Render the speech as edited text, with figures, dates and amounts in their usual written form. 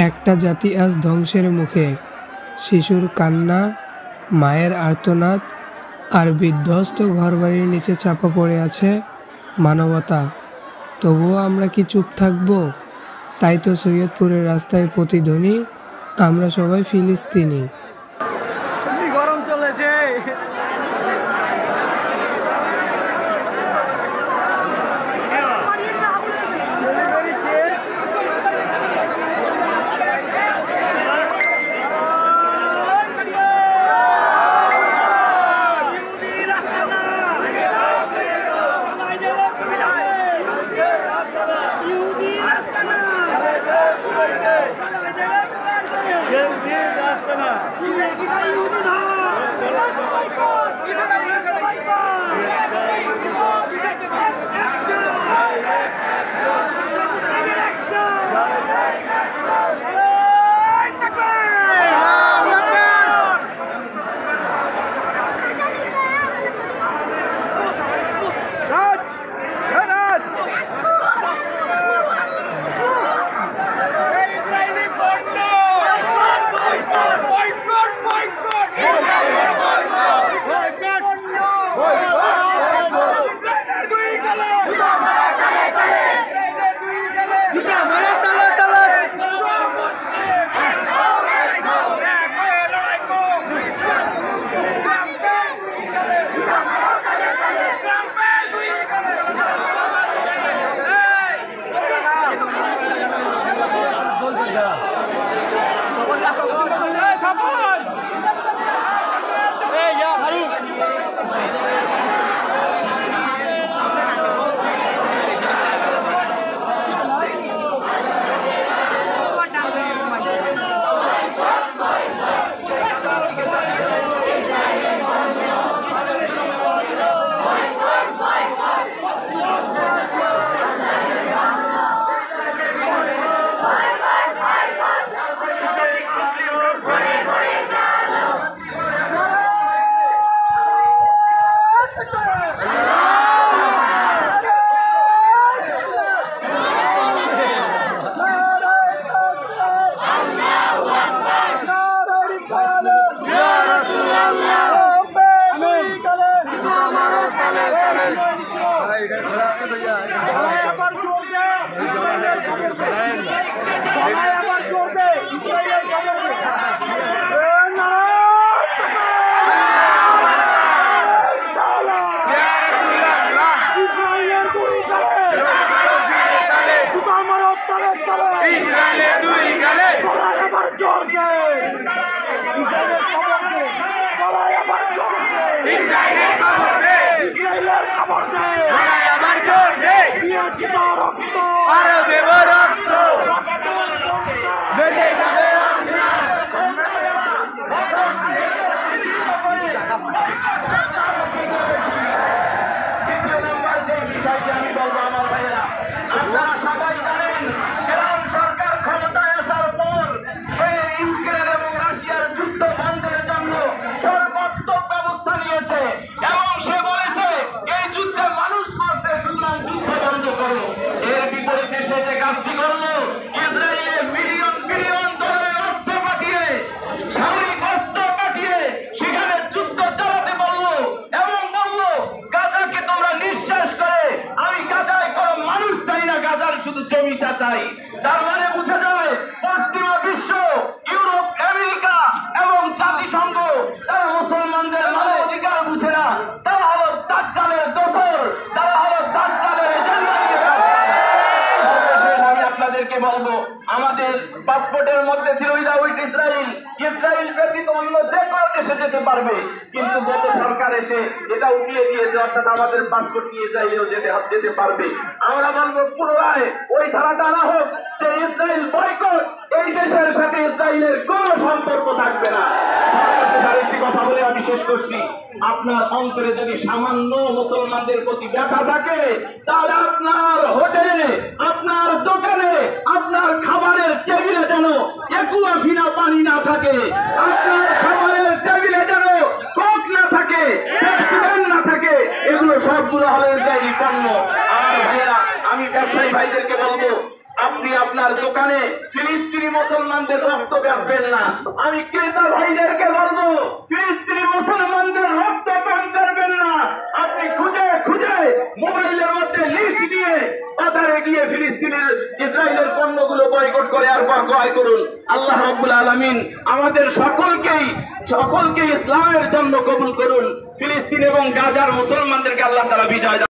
একটা জাতি আজ ধ্বংসের মুখে। শিশুর কান্না, মায়ের আর্তনাদ আর বিধ্বস্ত ঘরবাড়ির নিচে চাপা পড়ে আছে মানবতা। তবুও আমরা কি চুপ থাকব? তাই তো সৈয়দপুরের রাস্তায় প্রতিধ্বনি, আমরা সবাই ফিলিস্তিনি। গরম চলেছে। চাই তার মানে বুঝে যায় পশ্চিমা বিশ্ব, ইউরোপ, আমেরিকা এবং জাতিসংঘ তারা মুসলমানদের মানবাধিকার বুঝে না। তারা হলো দাজ্জালের দোসর, তারা হলো দাজ্জালের এজেন্ডা নিয়ে কাজ করে। সর্বশেষ আমি আপনাদেরকে বলবো, আমাদের পাসপোর্টের মধ্যে ছিল উইদাউট ইসরায়েল, ইসরায়েল ব্যতীত অন্য যে কোনো দেশে যেতে পারবে, কিন্তু গত সরকার এসে এটা উঠিয়ে দিয়েছে, অর্থাৎ আমাদের পাসপোর্ট নিয়ে ইসরায়েলেও যেতে পারবে। আমরা বলবো পুনরায় ওই ধারাটা আনা হোক যে ইসরায়েল বয়কট, এই দেশের সাথে ইসরায়েলের কোনো সম্পর্ক থাকবে না। আরেকটি কথা বলে আমি শেষ করছি, আপনার অন্তরে যদি সামান্য মুসলমানদের প্রতি ব্যথা থাকে, তাহলে আপনার হোটেলে, আপনার দোকানে, আপনার খাবারের টেবিলে যেন একুয়া ফিনা পানি না থাকে, আপনার খাবারের টেবিলে যেন কোক না থাকে, না থাকে, এগুলো সবগুলো হলো ইসরায়েলি পণ্য। আমার ভাইয়েরা, আমি ব্যবসায়ী ভাইদেরকে বলবো, আপনি আপনার দোকানে ফিলিস্তিনি মুসলমানদের রক্ত বেচবেন না। আমি ক্রেতা ভাইদেরকে বলবো, ফিলিস্তিনি মুসলমানদের রক্ত পান করবেন না। আপনি খুঁজে খুঁজে মোবাইলের মধ্যে লিস্ট দিয়ে বাজারে গিয়ে ফিলিস্তিনের ইসরায়েলের পণ্যগুলো বয়কট করে আর ক্রয় করুন। আল্লাহ রাব্বুল আলামিন আমাদের সকলকে ইসলামের জন্য কবুল করুন। ফিলিস্তিন এবং গাজার মুসলমানদেরকে আল্লাহ তাআলা বিজয়